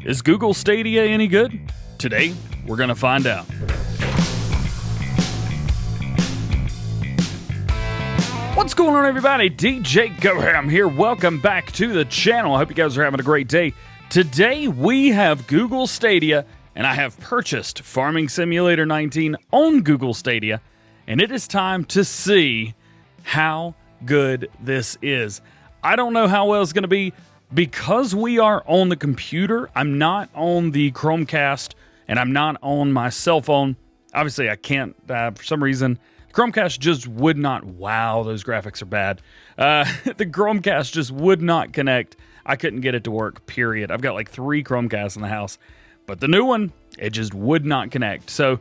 Is Google Stadia any good? Today, we're going to find out. What's going on, everybody? DJ GoHam here. Welcome back to the channel. I hope you guys are having a great day. Today, we have Google Stadia, and I have purchased Farming Simulator 19 on Google Stadia, and it is time to see how good this is. I don't know how well it's going to be. Because we are on the computer, I'm not on the Chromecast, and I'm not on my cell phone. Obviously, I can't, for some reason, Chromecast just would not, wow, those graphics are bad. The Chromecast just would not connect. I couldn't get it to work, period. I've got like 3 Chromecasts in the house, but the new one, it just would not connect. So,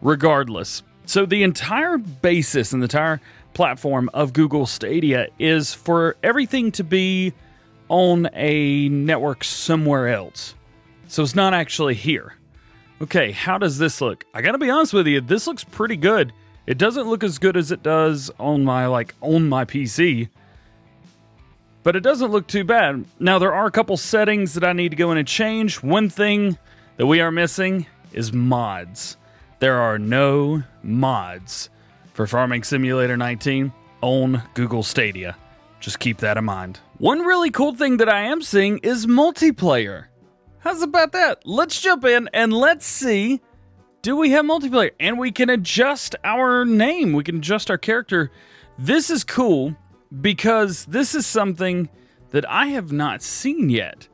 regardless. So, the entire basis and the entire platform of Google Stadia is for everything to be on a network somewhere else. So it's not actually here. Okay, how does this look? I gotta be honest with you, this looks pretty good. It doesn't look as good as it does on my PC, but it doesn't look too bad. Now, there are a couple settings that I need to go in and change. One thing that we are missing is mods. There are no mods for Farming Simulator 19 on Google Stadia. Just keep that in mind. One really cool thing that I am seeing is multiplayer. How's about that? Let's jump in and let's see, do we have multiplayer? And we can adjust our name. We can adjust our character. This is cool because this is something that I have not seen yet.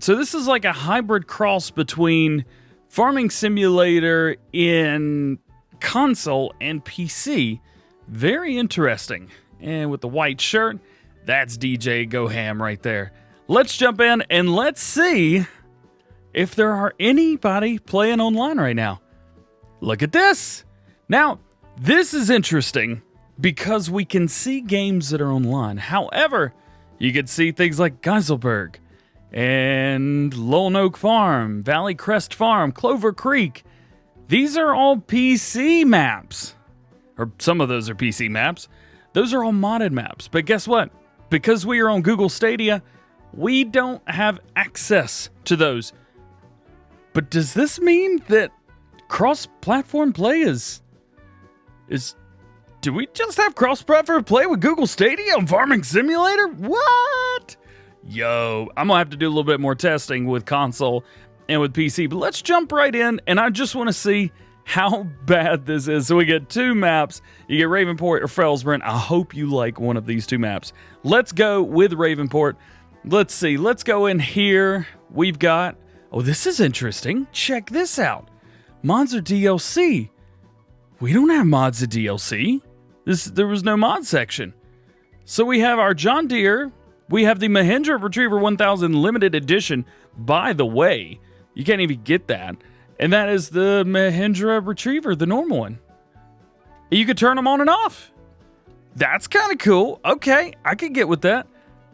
So this is like a hybrid cross between Farming Simulator in console and PC. Very interesting. And with the white shirt, that's DJ GoHam right there. Let's jump in and let's see if there are anybody playing online right now. Look at this. Now, this is interesting because we can see games that are online. However, you can see things like Geiselberg and Lone Oak Farm, Valley Crest Farm, Clover Creek. These are all PC maps. Or some of those are PC maps. Those are all modded maps. But guess what? Because we are on Google Stadia, we don't have access to those. But does this mean that cross-platform play is... Do we just have cross-platform play with Google Stadia on Farming Simulator? What? Yo, I'm going to have to do a little bit more testing with console and with PC. But let's jump right in, and I just want to see how bad this is. So we get 2 maps. You get Ravenport or Felsbrunn. I hope you like one of these 2 maps. Let's go with Ravenport. Let's see. Let's go in here. We've got... Oh, this is interesting. Check this out. Mods or DLC? We don't have mods or DLC. There was no mod section. So we have our John Deere. We have the Mahindra Retriever 1000 Limited Edition. By the way, you can't even get that. And that is the Mahindra Retriever, the normal one. You could turn them on and off. That's kind of cool. Okay, I could get with that.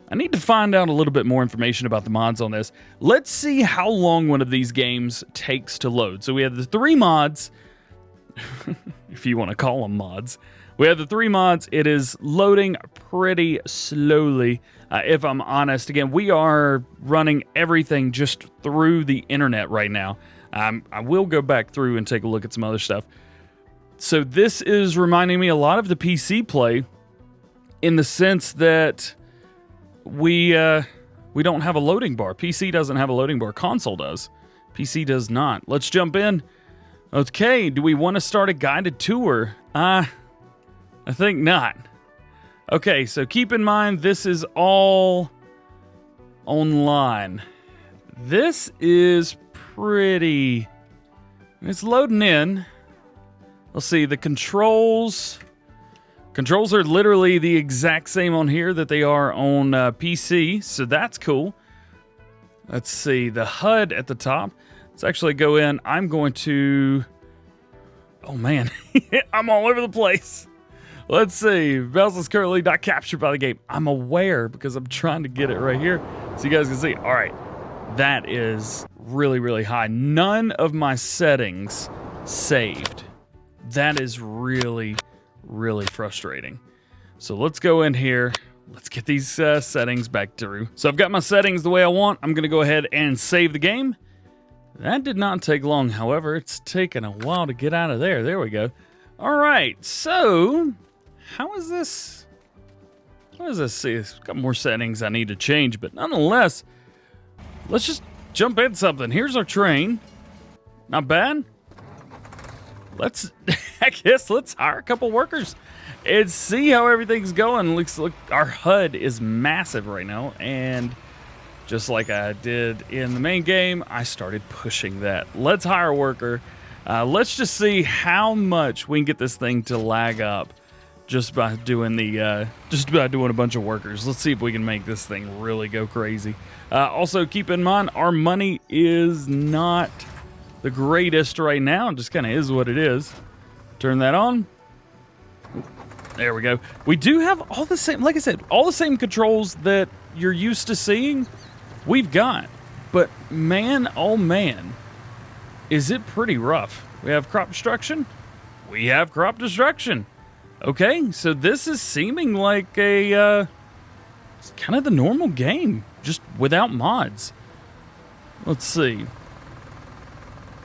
I need to find out a little bit more information about the mods on this. Let's see how long one of these games takes to load. So we have the 3 mods, if you want to call them mods. We have the 3 mods. It is loading pretty slowly, if I'm honest. Again, we are running everything just through the internet right now. I will go back through and take a look at some other stuff. So this is reminding me a lot of the PC play in the sense that we don't have a loading bar. PC doesn't have a loading bar. Console does. PC does not. Let's jump in. Okay, do we want to start a guided tour? I think not. Okay, so keep in mind this is all online. This is pretty... It's loading in. Let's see, the controls... Controls are literally the exact same on here that they are on PC, so that's cool. Let's see, the HUD at the top. Let's actually go in. I'm going to... Oh man, I'm all over the place. Let's see, Bells is currently not captured by the game. I'm aware because I'm trying to get it right here so you guys can see. All right, that is really, really high. None of my settings saved. That is really, really frustrating. So let's go in here. Let's get these settings back through. So I've got my settings the way I want. I'm going to go ahead and save the game. That did not take long. However, it's taken a while to get out of there. There we go. All right. So, how is this? What does this see? It's got more settings I need to change, but nonetheless, let's just jump in something. Here's our train. Not bad. I guess let's hire a couple workers and see how everything's going. Look, our HUD is massive right now, and just like I did in the main game, I started pushing that. Let's hire a worker. Let's just see how much we can get this thing to lag up just by doing a bunch of workers. Let's see if we can make this thing really go crazy. Also, keep in mind, our money is not the greatest right now. It just kind of is what it is. Turn that on. There we go. We do have all the same, like I said, all the same controls that you're used to seeing. We've got, but man, oh man, is it pretty rough. We have crop destruction. We have crop destruction. Okay, so this is seeming like it's kind of the normal game, just without mods. Let's see.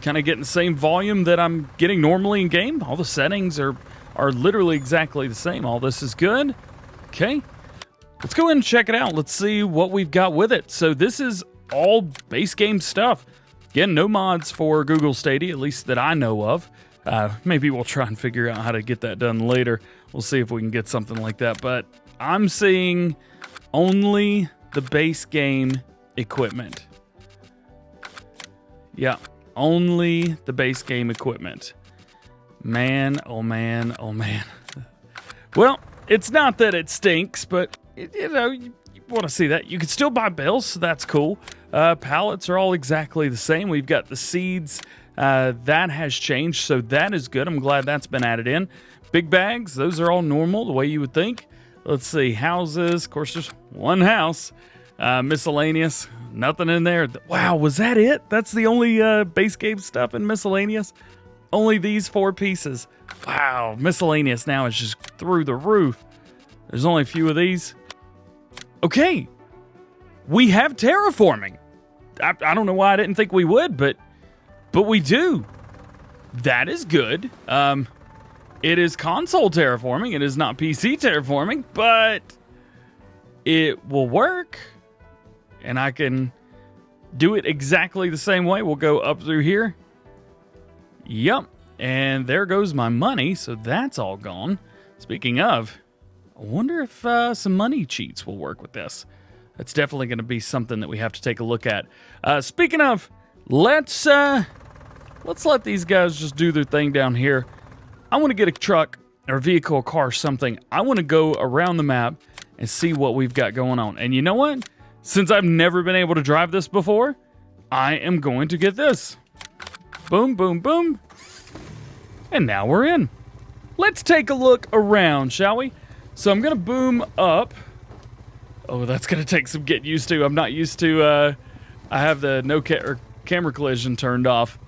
Kind of getting the same volume that I'm getting normally in game. All the settings are literally exactly the same. All this is good. Okay. Let's go ahead and check it out. Let's see what we've got with it. So this is all base game stuff. Again, no mods for Google Stadia, at least that I know of. Maybe we'll try and figure out how to get that done later. We'll see if we can get something like that. But I'm seeing only the base game equipment. Yeah, only the base game equipment. Man, oh man, oh man. Well, it's not that it stinks, but you want to see that. You can still buy bales, so that's cool. Pallets are all exactly the same. We've got the seeds. That has changed, so that is good. I'm glad that's been added in. Big bags, those are all normal, the way you would think. Let's see, houses. Of course, there's one house. Miscellaneous, nothing in there. Wow, was that it? That's the only base game stuff in miscellaneous? Only these 4 pieces. Wow, miscellaneous now is just through the roof. There's only a few of these. Okay, we have terraforming. I don't know why I didn't think we would, but we do. That is good. It is console terraforming. It is not PC terraforming, but it will work. And I can do it exactly the same way. We'll go up through here. Yep. And there goes my money. So that's all gone. Speaking of, I wonder if some money cheats will work with this. That's definitely going to be something that we have to take a look at. Speaking of, let's let these guys just do their thing down here. I want to get a truck or a vehicle, a car, something. I want to go around the map and see what we've got going on. And you know what? Since I've never been able to drive this before, I am going to get this. Boom, boom, boom. And now we're in. Let's take a look around, shall we? So I'm going to boom up. Oh, that's going to take some getting used to. I'm not used to, I have the camera collision turned off.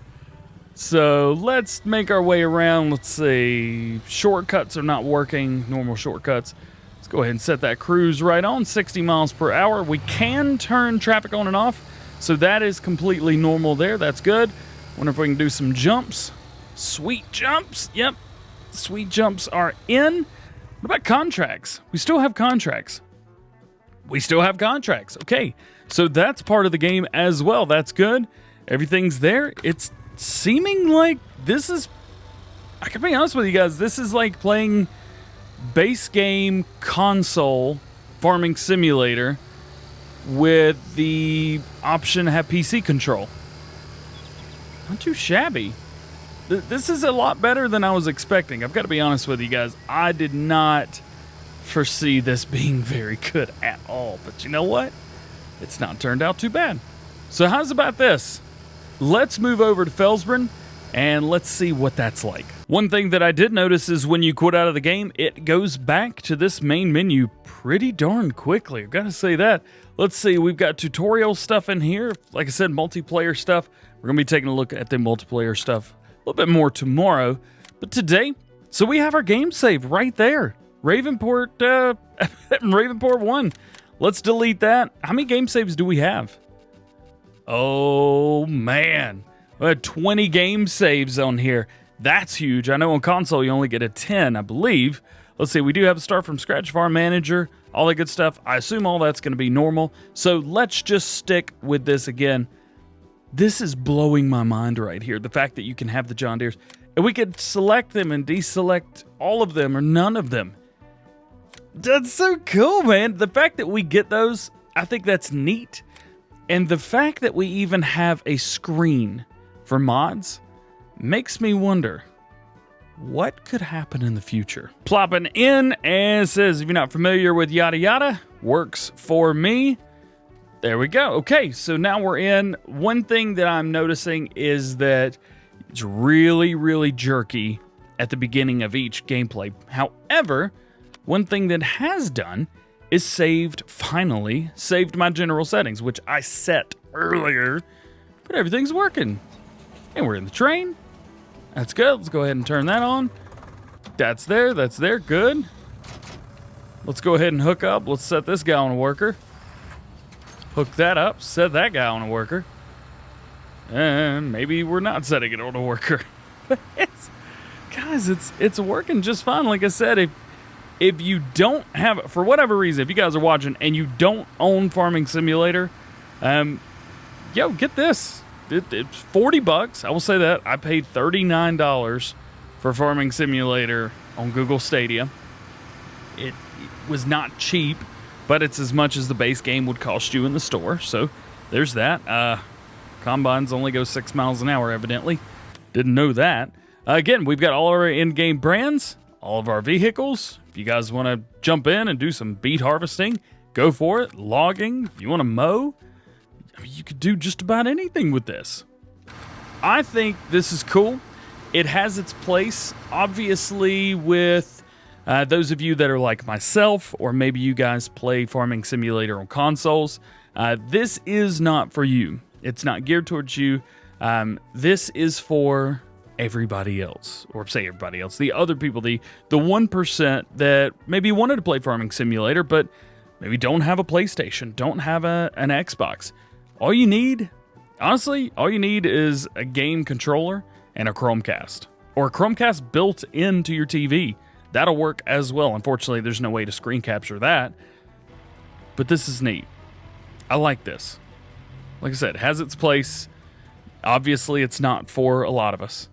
So let's make our way around. Let's see. Shortcuts are not working. Normal shortcuts. Let's go ahead and set that cruise right on. 60 miles per hour. We can turn traffic on and off. So that is completely normal there. That's good. Wonder if we can do some jumps. Sweet jumps. Yep. Sweet jumps are in. What about contracts? We still have contracts. Okay. So that's part of the game as well. That's good. Everything's there. It's seeming like this is, I can be honest with you guys, this is like playing base game console farming simulator with the option to have PC control. Not too shabby. This is a lot better than I was expecting. I've got to be honest with you guys. I did not foresee this being very good at all. But you know what? It's not turned out too bad. So how's about this? Let's move over to Felsbrunn and let's see what that's like. One thing that I did notice is when you quit out of the game, it goes back to this main menu pretty darn quickly. I've got to say that. Let's see, we've got tutorial stuff in here. Like I said, multiplayer stuff. We're going to be taking a look at the multiplayer stuff a little bit more tomorrow. But today, so we have our game save right there. Ravenport 1. Let's delete that. How many game saves do we have? Oh, man. We had 20 game saves on here. That's huge. I know on console you only get a 10, I believe. Let's see, we do have a start from scratch farm manager, all that good stuff. I assume all that's going to be normal. So let's just stick with this again. This is blowing my mind right here. The fact that you can have the John Deeres. And we could select them and deselect all of them or none of them. That's so cool, man. The fact that we get those, I think that's neat. And the fact that we even have a screen for mods makes me wonder, what could happen in the future? Plopping in and says, if you're not familiar with yada yada, works for me. There we go. Okay, so now we're in. One thing that I'm noticing is that it's really, really jerky at the beginning of each gameplay. However, one thing that has done is finally saved my general settings, which I set earlier, but everything's working. And we're in the train. That's good. Let's go ahead and turn that on. That's there. Good. Let's go ahead and hook up. Let's set this guy on a worker. Hook that up. Set that guy on a worker. And maybe we're not setting it on a worker. Guys, it's working just fine. Like I said, if you don't have it, for whatever reason, if you guys are watching and you don't own Farming Simulator, yo, get this. It's $40. I will say that. I paid $39 for Farming Simulator on Google Stadia. It was not cheap, but it's as much as the base game would cost you in the store. So there's that. Combines only go 6 miles an hour, evidently. Didn't know that. Again, we've got all our in-game brands, all of our vehicles. If you guys want to jump in and do some beet harvesting, go for it. Logging, if you want to mow, I mean, you could do just about anything with this. I think this is cool. It has its place, obviously, with those of you that are like myself, or maybe you guys play Farming Simulator on consoles. This is not for you. It's not geared towards you. This is for everybody else, or say everybody else, the other people, the 1% that maybe wanted to play Farming Simulator, but maybe don't have a PlayStation, don't have an Xbox. All you need, honestly, is a game controller and a Chromecast, or a Chromecast built into your TV. That'll work as well. Unfortunately, there's no way to screen capture that, but this is neat. I like this. Like I said, it has its place. Obviously, it's not for a lot of us,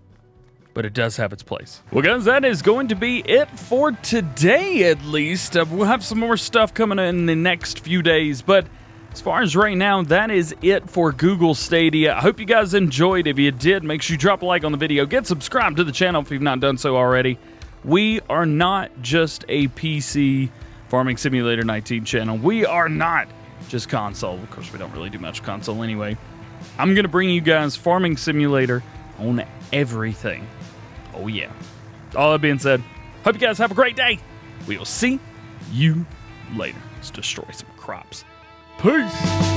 but it does have its place. Well, guys, that is going to be it for today, at least. We'll have some more stuff coming in the next few days, but as far as right now, that is it for Google Stadia. I hope you guys enjoyed. If you did, make sure you drop a like on the video. Get subscribed to the channel if you've not done so already. We are not just a PC Farming Simulator 19 channel. We are not just console. Of course, we don't really do much console anyway. I'm going to bring you guys Farming Simulator on everything. Oh, yeah. All that being said, hope you guys have a great day. We will see you later. Let's destroy some crops. Peace.